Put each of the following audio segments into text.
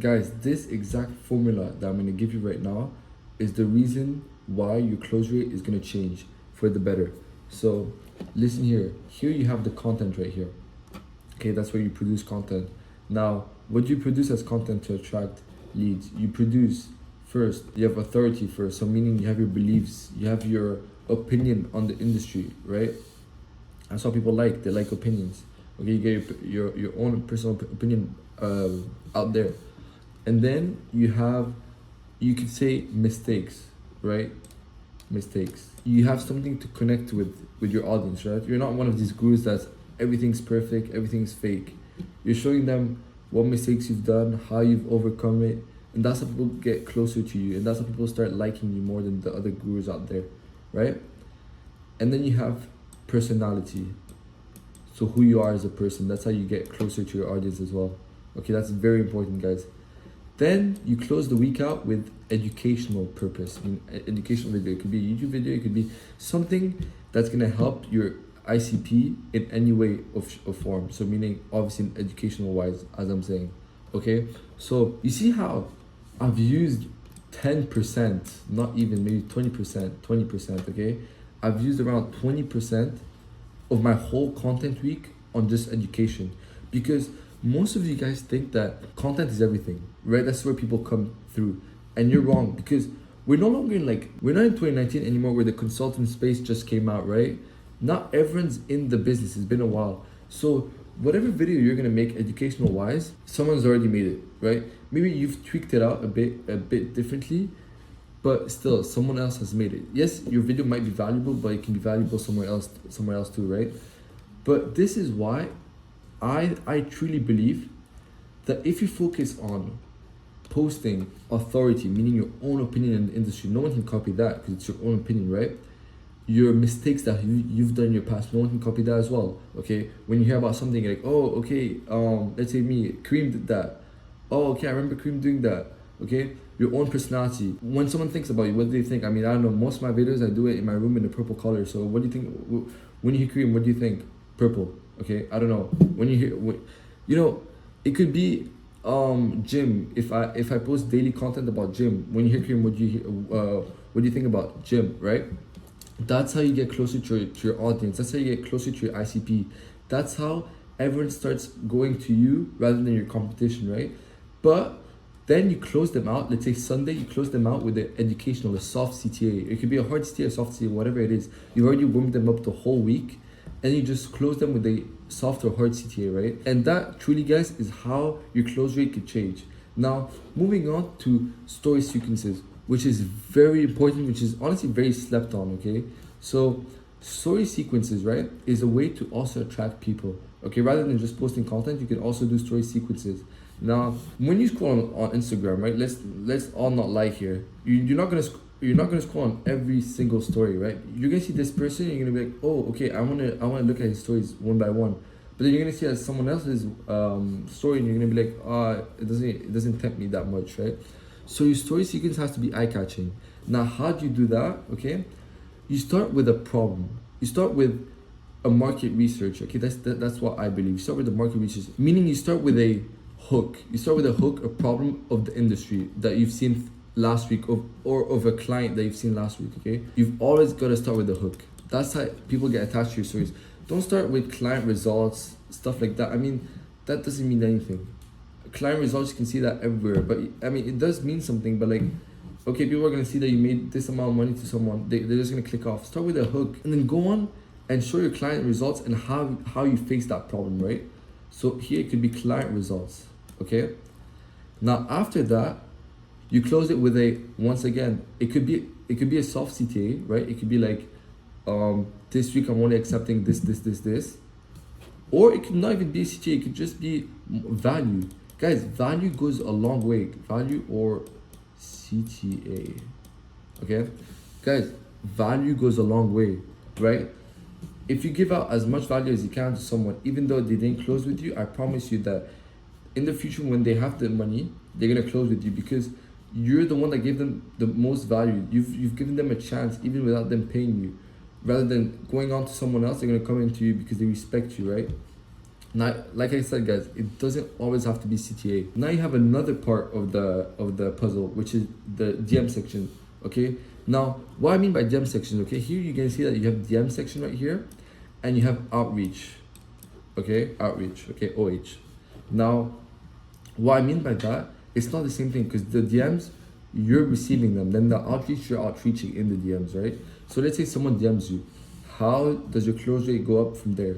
Guys, this exact formula that I'm going to give you right now is the reason why your close rate is going to change for the better. So listen here. Here you have the content right here. Okay, that's where you produce content. Now, what do you produce as content to attract leads? You produce first, you have authority first. So meaning you have your beliefs, you have your opinion on the industry, right? That's what people like. They like opinions. Okay, you get your own personal opinion out there. And then you could say mistakes, right? Mistakes. You have something to connect with your audience, right? You're not one of these gurus that's everything's perfect, everything's fake. You're showing them what mistakes you've done, how you've overcome it, and that's how people get closer to you, and that's how people start liking you more than the other gurus out there, right? And then you have personality. So who you are as a person, that's how you get closer to your audience as well. Okay, that's very important, guys. Then you close the week out with educational purpose. I mean, educational video. It could be a YouTube video. It could be something that's gonna help your ICP in any way of form. So meaning obviously educational wise, as I'm saying. Okay, so you see how I've used 10%, not even maybe 20%. Okay, I've used around 20% of my whole content week on just education, because most of you guys think that content is everything, right? That's where people come through, and you're wrong, because we're no longer we're not in 2019 anymore where the consultant space just came out, right? Not everyone's in the business. It's been a while. So whatever video you're gonna make educational wise, someone's already made it, right? Maybe you've tweaked it out a bit differently, but still someone else has made it. Yes, your video might be valuable, but it can be valuable somewhere else too, right? But this is why I truly believe that if you focus on posting authority, meaning your own opinion in the industry, no one can copy that because it's your own opinion, right? Your mistakes that you've done in your past, no one can copy that as well. Okay, when you hear about something like, oh, okay, let's say me, Kareem did that. Oh, okay, I remember Kareem doing that. Okay, your own personality. When someone thinks about you, what do they think? I mean, I don't know. Most of my videos, I do it in my room in a purple color. So what do you think? When you hear Kareem, what do you think? Purple. Okay, I don't know. When you hear, it could be gym. If I post daily content about gym, when you hear Kareem, what do you think about gym, right? That's how you get closer to your audience. That's how you get closer to your ICP. That's how everyone starts going to you rather than your competition, right? But then you close them out. Let's say Sunday, you close them out with the educational, a soft CTA. It could be a hard CTA, a soft CTA, whatever it is. You've already warmed them up the whole week, and you just close them with a soft or hard CTA, right? And that truly, guys, is how your close rate could change. Now, moving on to story sequences, which is very important, which is honestly very slept on, okay? So story sequences, right, is a way to also attract people, okay? Rather than just posting content, you can also do story sequences. Now, when you scroll on Instagram, right, let's all not lie here. You're not gonna scroll on every single story, right? You're gonna see this person, and you're gonna be like, oh, okay, I wanna look at his stories one by one. But then you're gonna see someone else's story, and you're gonna be like, it doesn't tempt me that much, right? So your story sequence has to be eye-catching. Now, how do you do that? Okay, you start with a problem. You start with a market research. Okay, that's what I believe. You start with the market research, meaning you start with a hook. You start with a hook, a problem of the industry that you've seen last week, or of a client that you've seen last week. Okay, you've always got to start with the hook. That's how people get attached to your stories. Don't start with client results, stuff like that. I mean, that doesn't mean anything. Client results, you can see that everywhere, but I mean, it does mean something. But like, okay, people are gonna see that you made this amount of money to someone, they're just gonna click off. Start with a hook, and then go on and show your client results and how you face that problem, right? So here it could be client results. Okay, now after that, you close it with once again, it could be a soft CTA, right? It could be like, this week I'm only accepting this, or it could not even be a CTA. It could just be value. Guys, value goes a long way. Value or CTA. Okay? Guys, value goes a long way, right? If you give out as much value as you can to someone, even though they didn't close with you, I promise you that in the future, when they have the money, they're gonna close with you, because you're the one that gave them the most value. You've given them a chance even without them paying you. Rather than going on to someone else, they're gonna come into you because they respect you, right? Now, like I said, guys, it doesn't always have to be CTA. Now you have another part of the puzzle, which is the DM section. Okay. Now, what I mean by DM section, okay, here you can see that you have DM section right here, and you have outreach. Okay, outreach. Okay, OH. Now, what I mean by that, it's not the same thing because the DMs, you're receiving them. Then the outreach, you're outreaching in the DMs, right? So let's say someone DMs you. How does your close rate go up from there?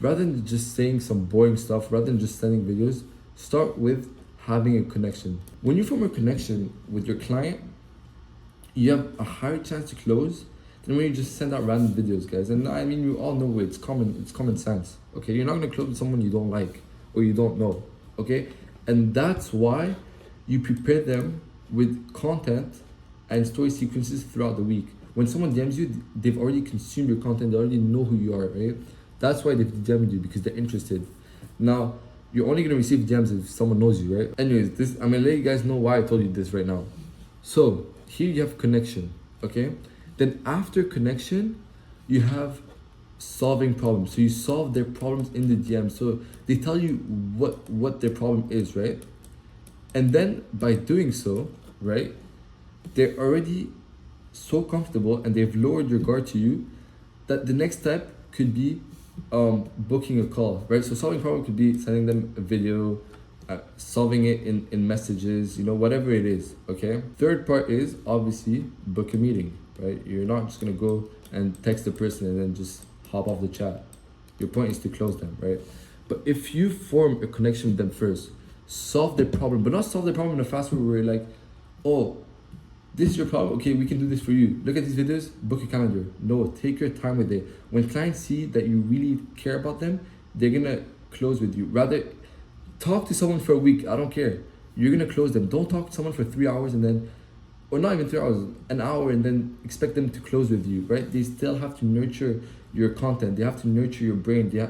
Rather than just saying some boring stuff, rather than just sending videos, start with having a connection. When you form a connection with your client, you have a higher chance to close than when you just send out random videos, guys. And I mean, you all know it's common sense. Okay, you're not gonna close with someone you don't like or you don't know. Okay, and that's why you prepare them with content and story sequences throughout the week. When someone DMs you, they've already consumed your content, they already know who you are, right? That's why they've DM'd you, because they're interested. Now, you're only gonna receive DMs if someone knows you, right? Anyways, I'm gonna let you guys know why I told you this right now. So, here you have connection, okay? Then after connection, you have solving problems. So you solve their problems in the DM. So they tell you what their problem is, right? And then by doing so, right, they're already so comfortable and they've lowered your guard to you that the next step could be booking a call, right? So solving problem could be sending them a video, solving it in messages, whatever it is, okay? Third part is obviously book a meeting, right? You're not just gonna go and text the person and then just hop off the chat. Your point is to close them, right? But if you form a connection with them first, solve their problem, but not solve their problem in a fast way where you're like, oh, this is your problem, okay, we can do this for you. Look at these videos, book a calendar. No, take your time with it. When clients see that you really care about them, they're gonna close with you. Rather, talk to someone for a week, I don't care. You're gonna close them. Don't talk to someone for 3 hours and then, or not even 3 hours, an hour, and then expect them to close with you, right? They still have to nurture your content. They have to nurture your brain. They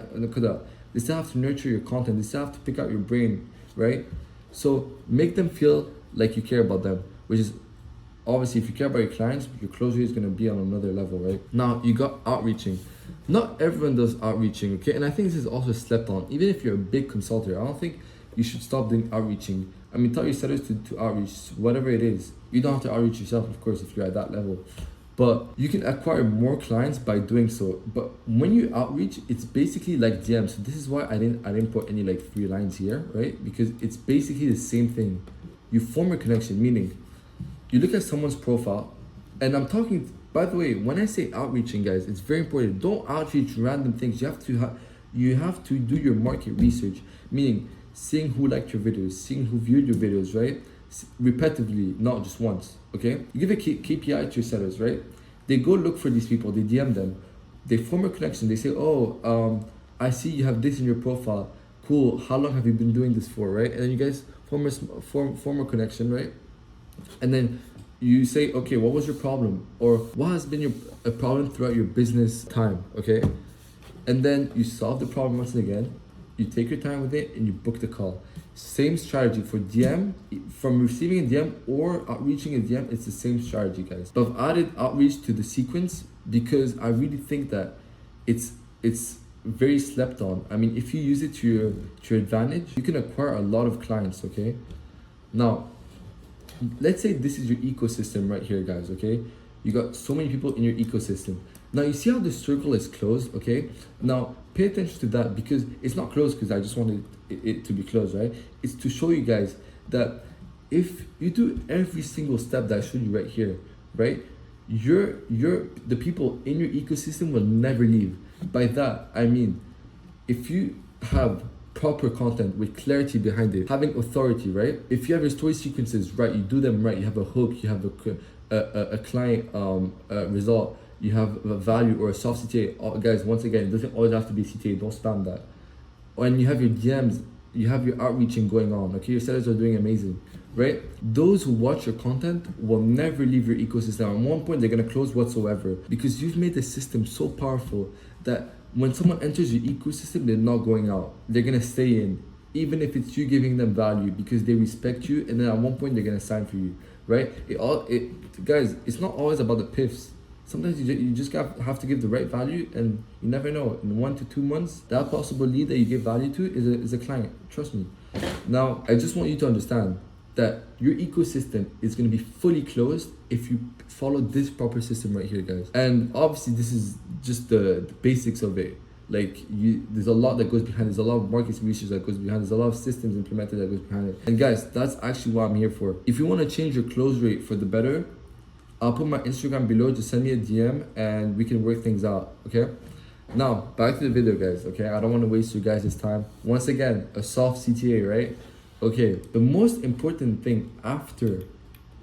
still have to nurture your content. They still have to pick out your brain, right? So make them feel like you care about them, which is obviously, if you care about your clients, your close rate is going to be on another level, right? Now, you got outreaching. Not everyone does outreaching, okay? And I think this is also slept on. Even if you're a big consultant, I don't think you should stop doing outreaching. I mean, tell your sellers to outreach, whatever it is. You don't have to outreach yourself, of course, if you're at that level. But you can acquire more clients by doing so. But when you outreach, it's basically like DM. So this is why I didn't put any like 3 lines here, right? Because it's basically the same thing. You form a connection, meaning you look at someone's profile, and I'm talking, by the way, when I say outreaching, guys, it's very important. Don't outreach random things. You have to do your market research, meaning seeing who liked your videos, seeing who viewed your videos, right? Repetitively, not just once, okay? You give a KPI to your sellers, right? They go look for these people, they DM them, they form a connection, they say, oh, I see you have this in your profile, cool, how long have you been doing this for, right? And then you guys form a connection, right? And then you say, okay, what was your problem? Or what has been a problem throughout your business time, okay? And then you solve the problem once again, you take your time with it, and you book the call. Same strategy for DM, from receiving a DM or outreaching a DM, it's the same strategy, guys. But I've added outreach to the sequence because I really think that it's very slept on. I mean, if you use it to your advantage, you can acquire a lot of clients, okay? Now, let's say this is your ecosystem right here, guys, okay? You got so many people in your ecosystem. Now, you see how the circle is closed, okay? Now, pay attention to that because it's not closed because I just wanted it to be closed, right? It's to show you guys that if you do every single step that I showed you right here, right? The people in your ecosystem will never leave. By that, I mean, if you have proper content with clarity behind it, having authority, right? If you have your story sequences right, you do them right, you have a hook, you have a client result, you have a value or a soft CTA. Guys, once again, it doesn't always have to be CTA, don't spam that. When you have your DMs, you have your outreaching going on, okay? Your sellers are doing amazing, right? Those who watch your content will never leave your ecosystem. At one point, they're gonna close whatsoever because you've made the system so powerful that when someone enters your ecosystem, they're not going out. They're gonna stay in, even if it's you giving them value because they respect you, and then at one point they're gonna sign for you, right? Guys, it's not always about the piffs. Sometimes you just have to give the right value, and you never know. In 1 to 2 months, that possible lead that you give value to is a client. Trust me. Now, I just want you to understand that your ecosystem is going to be fully closed if you follow this proper system right here, guys. And obviously, this is just the basics of it. Like, there's a lot that goes behind. There's a lot of market research that goes behind. There's a lot of systems implemented that goes behind it. And guys, that's actually what I'm here for. If you want to change your close rate for the better, I'll put my Instagram below. Just send me a DM and we can work things out, okay? Now, back to the video, guys, okay? I don't want to waste you guys' time. Once again, a soft CTA, right? Okay, the most important thing after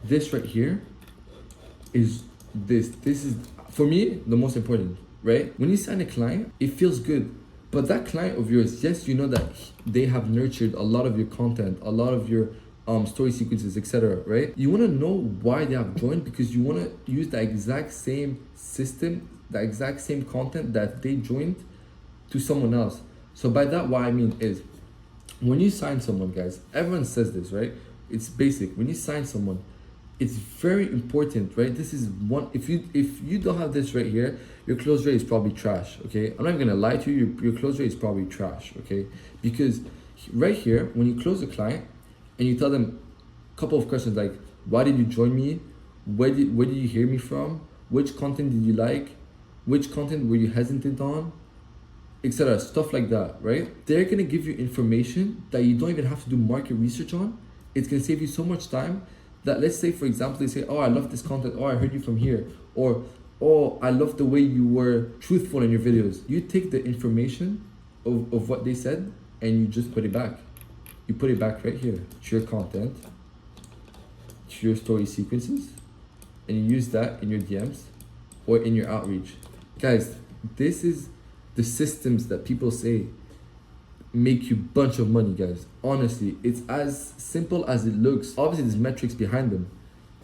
this right here is this. This is, for me, the most important, right? When you sign a client, it feels good. But that client of yours, yes, you know that they have nurtured a lot of your content, a lot of your story sequences, etc., right? You want to know why they have joined, because you want to use the exact same system, the exact same content that they joined to someone else. So by that, what I mean is, when you sign someone, guys, everyone says this, right? It's basic. When you sign someone, it's very important, right? This is one. If you don't have this right here, your close rate is probably trash. Okay, I'm not even gonna lie to you. Your close rate is probably trash. Okay, because right here, when you close a client and you tell them a couple of questions like, why did you join me? Where did you hear me from? Which content did you like? Which content were you hesitant on? Etc. Stuff like that, right? They're gonna give you information that you don't even have to do market research on. It's gonna save you so much time that, let's say, for example, they say, oh, I love this content. Oh, I heard you from here. Or, oh, I love the way you were truthful in your videos. You take the information of what they said and you just put it back. You put it back right here to your content, to your story sequences, and you use that in your DMs or in your outreach. Guys, this is the systems that people say make you a bunch of money, guys. Honestly, it's as simple as it looks. Obviously, there's metrics behind them,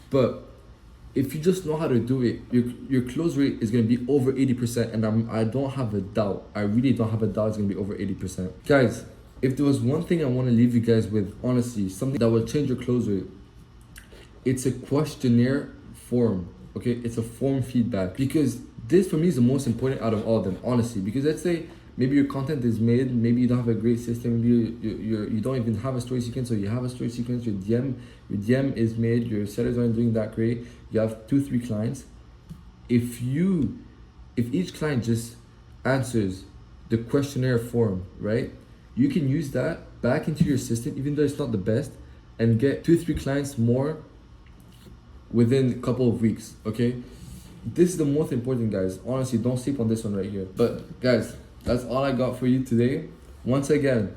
but if you just know how to do it, your close rate is going to be over 80%, and I don't have a doubt. I really don't have a doubt it's going to be over 80%. Guys, if there was one thing I want to leave you guys with, honestly, something that will change your close rate, it's a questionnaire form, okay? It's a form feedback, because this for me is the most important out of all of them, honestly. Because let's say maybe your content is made, maybe you don't have a great system, maybe you don't even have a story sequence, or you have a story sequence, your DM is made, your sellers aren't doing that great, you have 2-3 clients. If each client just answers the questionnaire form, right, you can use that back into your system, even though it's not the best, and get 2-3 clients more within a couple of weeks, okay? This is the most important, guys. Honestly, don't sleep on this one right here. But guys, that's all I got for you today. Once again,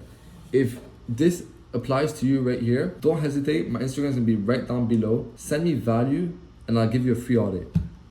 if this applies to you right here, don't hesitate. My Instagram is gonna be right down below. Send me value and I'll give you a free audit.